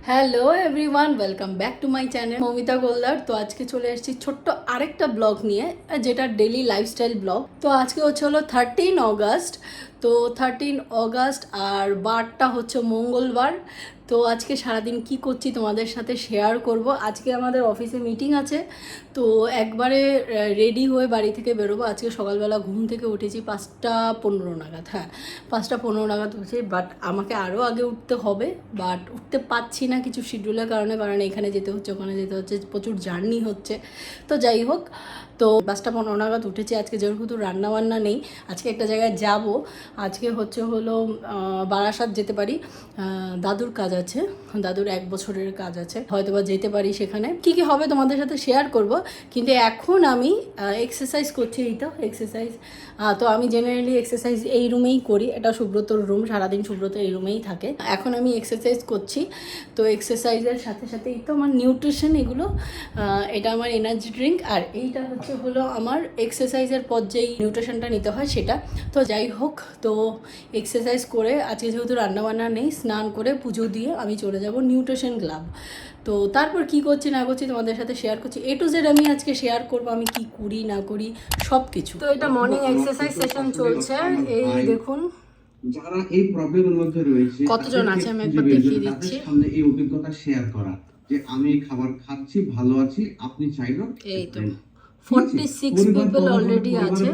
Hello everyone, welcome back to my channel Moumita Goldar. তো আজকে চলে এসেছি ছোট্ট আরেকটা ব্লগ নিয়ে, যেটা ডেলি লাইফস্টাইল ব্লগ। তো আজকে হলো 13 অগাস্ট। তো 13 অগাস্ট আর বারটা হচ্ছে মঙ্গলবার। তো আজকে সারাদিন কি করছি তোমাদের সাথে শেয়ার করব। আজকে আমাদের অফিসে মিটিং আছে, তো একবারে রেডি হয়ে বাড়ি থেকে বেরোবো। আজকে সকালবেলা ঘুম থেকে উঠেছি 5টা 15 নাগাদ। হ্যাঁ, 5টা 15 নাগাদ উঠেছি, বাট আমাকে আরও আগে উঠতে হবে, বাট উঠতে পারছি না কিছু শিডিউলের কারণে। কারণ এখানে যেতে হচ্ছে, ওখানে যেতে হচ্ছে, প্রচুর জার্নি হচ্ছে। তো যাই হোক, তো 5টা 15 নাগাদ উঠেছি। আজকে যেহেতু রান্নাবান্না নেই, আজকে একটা জায়গায় যাব। আজকে হলো বারাসাত যেতে পারি, দাদুর কাজ আছে, দাদুর 1 বছরের কাজ আছে, হয়তো বা যেতে পারি। সেখানে কি কি হবে তোমাদের সাথে শেয়ার করব। কিন্তু এখন আমি এক্সারসাইজ করছি। এই তো এক্সারসাইজ। তো আমি জেনারেলি এক্সারসাইজ এই রুমেই করি, এটা সুব্রতর রুম, সারাদিন সুব্রত এই রুমেই থাকে। এখন আমি এক্সারসাইজ করছি। তো এক্সারসাইজের সাথে সাথে এই তো আমার নিউট্রিশন, এগুলো এটা আমার এনার্জি ড্রিঙ্ক, আর এইটা হলো আমার এক্সারসাইজের পর যেই নিউট্রিশনটা নিতে হয় সেটা। তো যাই হোক, তো এক্সারসাইজ করে আজকে যেহেতু রান্নাবান্না নেই, স্নান করে পুজো দিয়ে আমি চলে যাব নিউট্রিশন ক্লাব। তো তারপর কি করছি না করছি তোমাদের সাথে শেয়ার করছি। A to Z আমি আজকে শেয়ার করবো, আমি কি করি না করি সব কিছু। তো এটা মর্নিং এক্সারসাইজ সেশন চলছে, এই দেখুন যারা এই প্রবলেমের মধ্যে রয়েছে কতজন আছে আমি একবার দেখিয়ে দিচ্ছি। সামনে এই অভিজ্ঞতা শেয়ার করা যে আমি খাবার খাচ্ছি, ভালো আছি, আপনি চাইলেও এই তো 46 পিপল অলরেডি আছে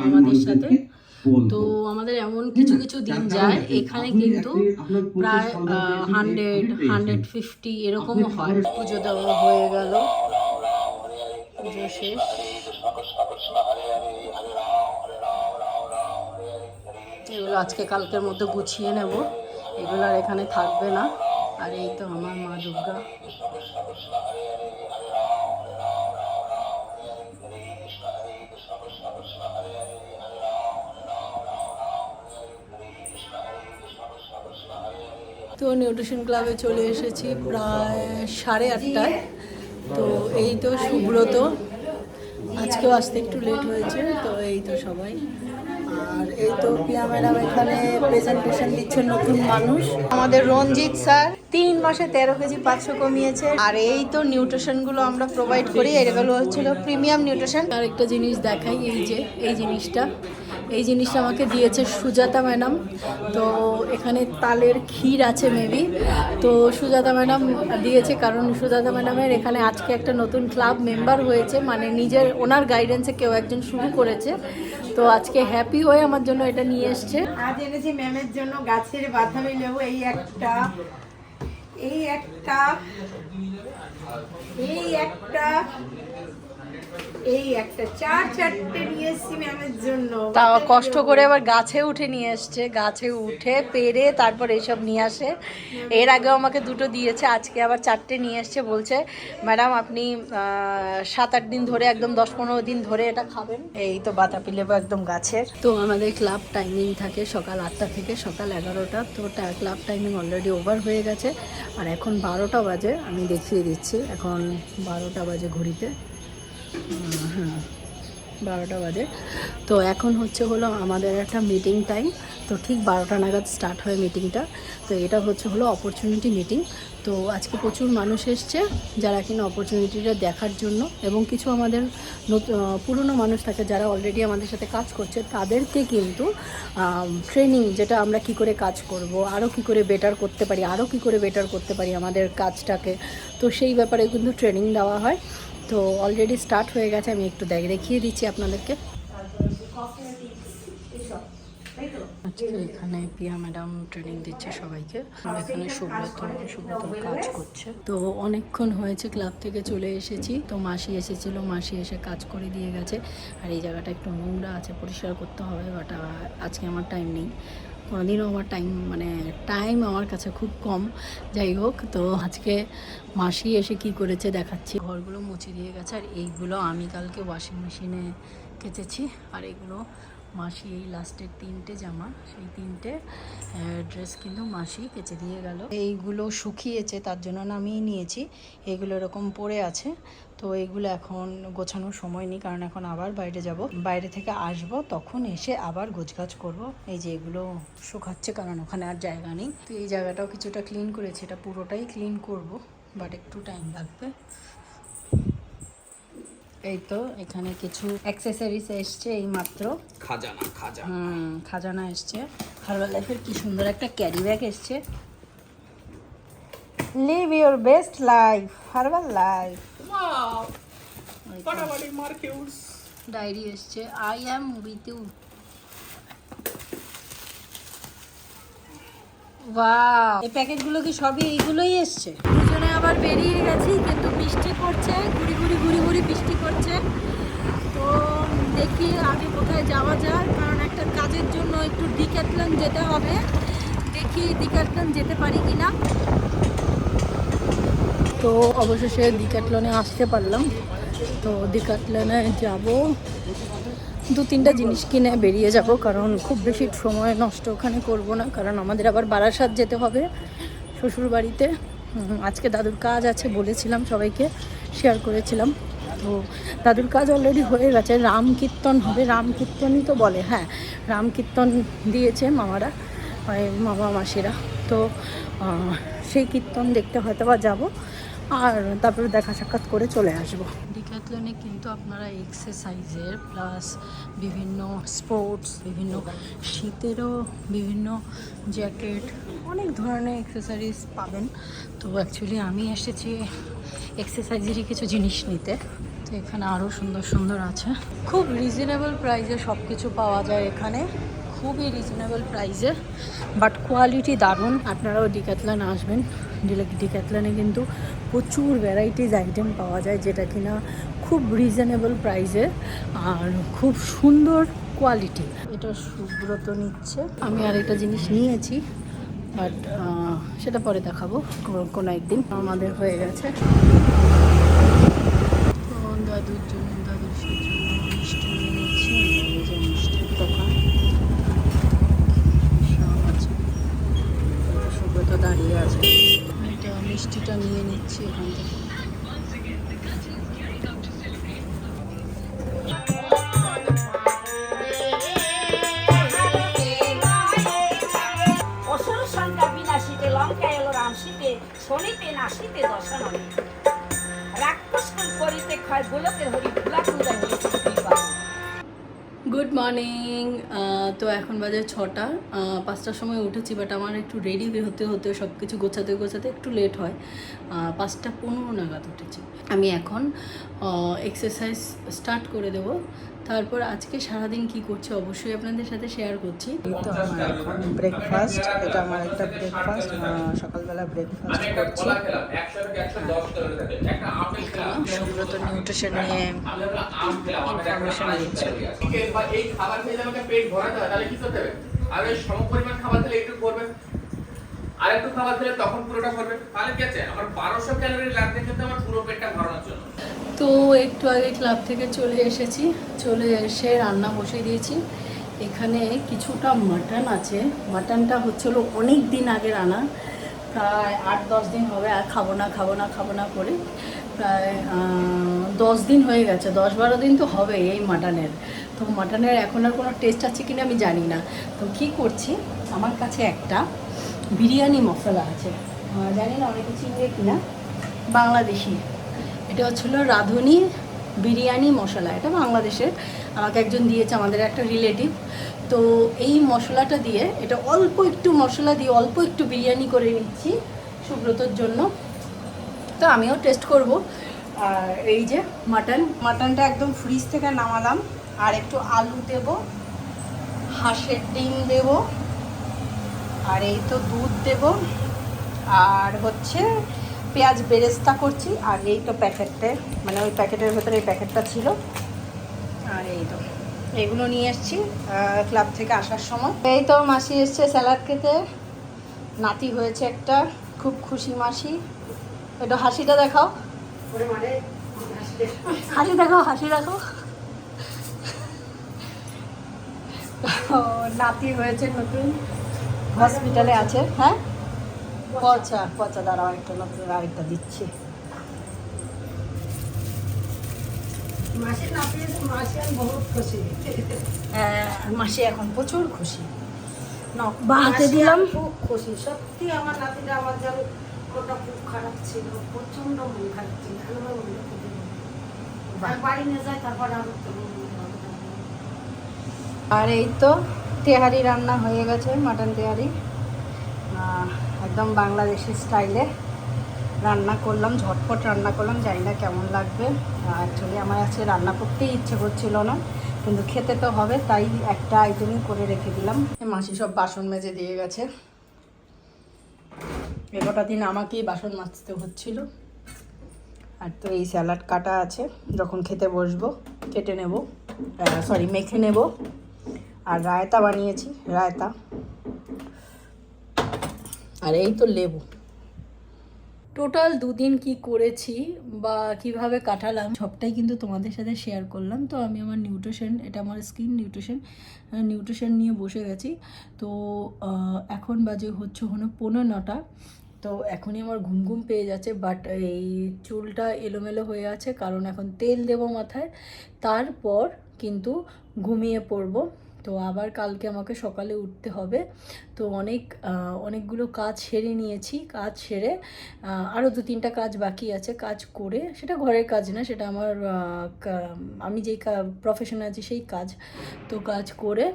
আমাদের সাথে। তো আমাদের এমন কিছু কিছু দিন যায় এখানে কিন্তু প্রায় 100-150 এরকমও হয়। পুজো দেওয়া হয়ে গেল, পুজো শেষ। এগুলো আজকে কালকের মধ্যে গুছিয়ে নেব, এগুলো আর এখানে থাকবে না। আর এই তো আমার মা দুর্গা। তো নিউট্রিশন ক্লাবে চলে এসেছি প্রায় 8:30টায়। তো এই তো সুব্রত, আজকেও আসতে একটু লেট হয়েছে। তো এই তো সবাই, আর এই তো পিয়া ম্যাডাম এখানে প্রেজেন্টেশন দিচ্ছেন, নতুন মানুষ আমাদের রঞ্জিত স্যার 3 মাসে 13 কেজি 500 কমিয়েছে। আর এই তো নিউট্রিশনগুলো আমরা প্রোভাইড করি, এগুলো হচ্ছিল প্রিমিয়াম নিউট্রিশন। আর একটা জিনিস দেখাই, এই যে এই জিনিসটা আমাকে দিয়েছে সুজাতা ম্যাডাম। তো এখানে তালের ক্ষীর আছে মেবি। তো সুজাতা ম্যাডাম দিয়েছে, কারণ সুজাতা ম্যাডামের এখানে আজকে একটা নতুন ক্লাব মেম্বার হয়েছে, মানে নিজের ওনার গাইডেন্সে কেউ একজন শুরু করেছে। তো আজকে হ্যাপি হয়ে আমার জন্য এটা নিয়ে এসছে। আজ এনেছি ম্যামের জন্য গাছের বাতাবি লেবু, এই একটা এই একটা এই একটা এই একটা চারটে নিয়ে এসছি ম্যামের জন্য। তাও কষ্ট করে আবার গাছে উঠে নিয়ে এসছে, গাছে উঠে পেরে তারপর এইসব নিয়ে আসে। এর আগেও আমাকে 2টো দিয়েছে, আজকে আবার 4টে নিয়ে এসছে। বলছে ম্যাডাম আপনি 7-8 দিন ধরে, একদম 10-15 দিন ধরে এটা খাবেন। এই তো বাতাবি লেবু একদম গাছের। তো আমাদের ক্লাব টাইমিং থাকে সকাল 8টা থেকে সকাল 11টা। তো ক্লাব টাইমিং অলরেডি ওভার হয়ে গেছে, আর এখন 12টা বাজে। আমি দেখিয়ে দিচ্ছি, এখন 12টা বাজে ঘড়িতে। হ্যাঁ, 12টা বাজে। তো এখন হলো আমাদের একটা মিটিং টাইম। তো ঠিক 12টা নাগাদ স্টার্ট হয় মিটিংটা। তো এটা হলো অপরচুনিটি মিটিং। তো আজকে প্রচুর মানুষ এসছে, যারা কিনা অপরচুনিটিটা দেখার জন্য, এবং কিছু আমাদের পুরনো মানুষ থাকে যারা অলরেডি আমাদের সাথে কাজ করছে, তাদেরকে কিন্তু ট্রেনিং, যেটা আমরা কি করে কাজ করব, আরও কি করে বেটার করতে পারি আমাদের কাজটাকে, তো সেই ব্যাপারে কিন্তু ট্রেনিং দেওয়া হয়। তো অলরেডি স্টার্ট হয়ে গেছে, আমি একটু দেখিয়ে দিচ্ছি আপনাদেরকে। আজকে এখানে পিয়া ম্যাডাম ট্রেনিং দিচ্ছে সবাইকে। এখানে সুব্রত কাজ করছে। তো অনেকক্ষণ হয়েছে ক্লাব থেকে চলে এসেছি। তো মাসি এসেছিল, মাসি এসে কাজ করে দিয়ে গেছে। আর এই জায়গাটা একটু নোংরা আছে, পরিষ্কার করতে হবে, বাট আজকে আমার টাইম নেই। কোনোদিনও আমার টাইম আমার কাছে খুব কম। যাই হোক, তো আজকে মাসি এসে কি করেছে দেখাচ্ছি। ঘরগুলো মুছে দিয়ে গেছে, আর এইগুলো আমি কালকে ওয়াশিং মেশিনে কেচেছি, আর এগুলো মাসি এই লাস্টের 3টে জামা, সেই 3টে ড্রেস কিন্তু মাসি কেচে দিয়ে গেল। এইগুলো শুকিয়েছে তার জন্য নামিয়ে নিয়েছি, এইগুলো এরকম পড়ে আছে। তো এইগুলো এখন গোছানোর সময় নেই, কারণ এখন আবার বাইরে যাব, বাইরে থেকে আসব, তখন এসে আবার গোছগাছ করব। এই যে এগুলো শুকাচ্ছে কারণ ওখানে আর জায়গা নেই। তো এই জায়গাটাও কিছুটা ক্লিন করেছি, এটা পুরোটাই ক্লিন করব, বাট একটু টাইম লাগবে। এই তো এখানে কিছু অ্যাক্সেসরিজ এসছে এই মাত্র, খাজানা এসছে। হার্বাল লাইফের কি সুন্দর একটা ক্যারি ব্যাগ এসছে, live your best life herbal life. Diary এসছে, I am with you. Wow, এই প্যাকেটগুলো কি সবই এইগুলোই এসছে? দুজনে আবার বেরিয়ে গেছি, কিন্তু বৃষ্টি পড়ছে, ঘুরি ঘুরি বৃষ্টি পড়ছে। তো দেখি আগে কোথায় যাওয়া যায়, কারণ একটা কাজের জন্য একটু ডিক্যাথলন যেতে হবে। দেখি ডিক্যাথলন যেতে পারি কিনা। তো অবশেষে ডিক্যাথলনে আসতে পারলাম। তো ডিক্যাথলনে যাব, 2-3টা জিনিস কিনে বেরিয়ে যাব, কারণ খুব বেশি সময় নষ্ট ওখানে করব না, কারণ আমাদের আবার বারাসাত যেতে হবে শ্বশুর বাড়িতে। আজকে দাদুর কাজ আছে বলেছিলাম, সবাইকে শেয়ার করেছিলাম। তো দাদুর কাজ অলরেডি হয়ে গেছে, রাম কীর্তন হবে, রাম কীর্তনই তো বলে, হ্যাঁ রাম কীর্তন দিয়েছে মামারা, মামা মাসিরা। তো সেই কীর্তন দেখতে হয়তো বা যাবো, আর তারপরে দেখা সাক্ষাৎ করে চলে আসবো। ডিক্যাথলনে কিন্তু আপনারা এক্সারসাইজের প্লাস বিভিন্ন স্পোর্টস, বিভিন্ন শীতেরও বিভিন্ন জ্যাকেট, অনেক ধরনের এক্সেসরিজ পাবেন। তো অ্যাকচুয়ালি আমি এসেছি এক্সারসাইজেরই কিছু জিনিস নিতে। তো এখানে আরও সুন্দর সুন্দর আছে, খুব রিজনেবল প্রাইসে সব কিছু পাওয়া যায় এখানে, খুবই রিজনেবল প্রাইসে, বাট কোয়ালিটি দারুণ। আপনারাও ডিক্যাথলন আসবেন, ডিক্যাথলনে কিন্তু প্রচুর ভ্যারাইটিস আইটেম পাওয়া যায়, যেটা কিনা খুব রিজনেবল প্রাইসে আর খুব সুন্দর কোয়ালিটি। এটা সুব্রত নিচ্ছে, আমি আরেকটা জিনিস নিয়েছি, বাট সেটা পরে দেখাবো কোনো একদিন। আমাদের হয়ে গেছে দাদুর জন্য, দাদুর জন্য মিষ্টি নিয়ে নিচ্ছি। এই যে মিষ্টির দোকান, সুব্রত দাঁড়িয়ে আছে, এটা মিষ্টিটা নিয়ে নিচ্ছি এখান থেকে। অসুর সংখ্যা বিনাশীতে লঙ্কা এলো রামশীতে, শনিতে নাশিতে দশাননে, রাক্ষসকুল করিতে ক্ষয় গোলকের হরি ভুলাকুন্দা হয়েছে। Good morning. তো এখন বাজে 6টা, 5টার সময় উঠেছি, বাট আমার একটু রেডি হতে হতে সব কিছু গোছাতে গোছাতে একটু লেট হয়। 5টা 15 নাগাদ উঠেছি। আমি এখন এক্সারসাইজ স্টার্ট করে দেব, তারপর আজকে সারাদিন কি করছি অবশ্যই আপনাদের সাথে শেয়ার করছি। তো আমার এখন ব্রেকফাস্ট, এটা আমার একটা ব্রেকফাস্ট, সকালবেলা ব্রেকফাস্ট করছি। সুব্রত নিউট্রিশন নিয়ে ইনফরমেশন দিচ্ছে। এই খাবার খেলে আমাকে পেট ভরাতে হয়, তাহলে কি করতে হবে? আর ওই সমপরিমাণ খাবার খেলে একটু করবে, আর একটু খাবার খেলে তখন পুরোটা করবে, তাহলে কি আছে? আমার 1200 ক্যালোরি লাগবে কিন্তু আমার পুরো পেটটা ভরানোর জন্য। তো একটু আগে ক্লাব থেকে চলে এসেছি, চলে এসে রান্না বসিয়ে দিয়েছি। এখানে কিছুটা মাটন আছে, মাটনটা হচ্ছিল অনেক দিন আগের আনা, প্রায় 8-10 দিন হবে, আর খাবো না করে প্রায় 10 দিন হয়ে গেছে, 10-12 দিন তো হবে এই মাটনের। তো মাটনের এখন আর কোনো টেস্ট আছে কিনা আমি জানি না। তো কী করছি, আমার কাছে একটা বিরিয়ানি মশলা আছে, জানি না অনেকে চিনবে কিনা, বাংলাদেশি। এটা হচ্ছিল রাঁধুনি বিরিয়ানি মশলা, এটা বাংলাদেশের, আমাকে একজন দিয়েছে, আমাদের একটা রিলেটিভ। তো এই মশলাটা দিয়ে, এটা অল্প একটু মশলা দিয়ে অল্প একটু বিরিয়ানি করে নিচ্ছি সুব্রতর জন্য। তো আমিও টেস্ট করব। আর এই যে মাটনটা একদম ফ্রিজ থেকে নামালাম, আর একটু আলু দেব, হাঁসের ডিম দেব, আর এই তো দুধ দেব, আর হচ্ছে পেঁয়াজ বেরেস্তা করছি, আর এই তো প্যাকেটে, মানে ওই প্যাকেটের ভেতরে এই প্যাকেটটা ছিল। আর এই তো এগুলো নিয়ে এসেছি ক্লাব থেকে আসার সময়। এই তো মাসি এসছে স্যালাড খেতে, নাতি হয়েছে একটা, খুব খুশি মাসি। একটু হাসিটা দেখাও, হাসি দেখাও। নাতি হয়েছে নতুন, হসপিটালে আছে। হ্যাঁ পচা পচা, দাঁড়াও একটা নতুন আরেকটা দিচ্ছি। মাসির নাতি মাসি আমি বহুত খুশি। মাসি এখন প্রচুর খুশি। বাহাতে দিলাম, খুব খুশি সত্যি। আমার নাতিটা আমার যেন ওটা খুব খারাপ ছিল, প্রচন্ড মন খারাপ ছিল। আমার মনে খুব বাড়ি নিয়ে যায়, তারপর আরো আর এই তো তেহারি রান্না হয়ে গেছে, মাটন তেহারি একদম বাংলাদেশি স্টাইলে রান্না করলাম, ঝটপট রান্না করলাম। জানি না কেমন লাগবে। অ্যাকচুয়ালি আমার আজকে রান্না করতেই ইচ্ছে করছিল না, কিন্তু খেতে তো হবে, তাই একটা আইটেমই করে রেখে দিলাম। মাসি সব বাসন মেজে দিয়ে গেছে। এগোটা দিন আমাকেই বাসন মাজতে হচ্ছিল। আর তো এই স্যালাড কাটা আছে, যখন খেতে বসবো কেটে নেব, মেখে নেব। আর রায়তা বানিয়েছি, রায়তা। আর এই তো লেবু। টোটাল দুদিন কি করেছি বা কিভাবে কাটালাম সবটাই কিন্তু তোমাদের সাথে শেয়ার করলাম। তো আমি আমার নিউট্রিশন, এটা আমার স্কিন নিউট্রিশন নিয়ে বসে গেছি। তো এখন বাজে হচ্ছে 9:15। তো এখনই আমার ঘুম ঘুম পেয়ে যাচ্ছে, বাট এই চুলটা এলোমেলো হয়ে আছে কারণ এখন তেল দেবো মাথায়, তারপর কিন্তু ঘুমিয়ে পড়বো। তো আবার কালকে আমাকে সকালে উঠতে হবে। তো অনেকগুলো কাজ সেরে নিয়েছি। কাজ সেরে আরও 2-3টা কাজ বাকি আছে, কাজ করে, সেটা ঘরের কাজ না, সেটা আমার আমি যেই প্রফেশনে আছি সেই কাজ। তো কাজ করে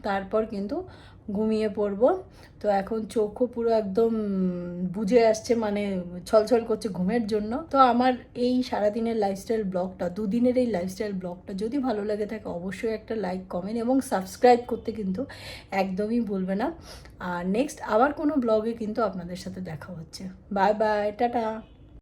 তারপর কিন্তু ঘুমিয়ে পড়বো। তো এখন চোখও পুরো একদম বুজে আসছে, মানে ছলছল করছে ঘুমের জন্য। তো আমার এই সারাদিনের লাইফস্টাইল ব্লগটা, দুদিনের এই লাইফস্টাইল ব্লগটা যদি ভালো লাগে থাকে অবশ্যই একটা লাইক, কমেন্ট এবং সাবস্ক্রাইব করতে কিন্তু একদমই ভুলবে না। আর নেক্সট আবার কোনো ব্লগে কিন্তু আপনাদের সাথে দেখা হচ্ছে। Bye bye, tata.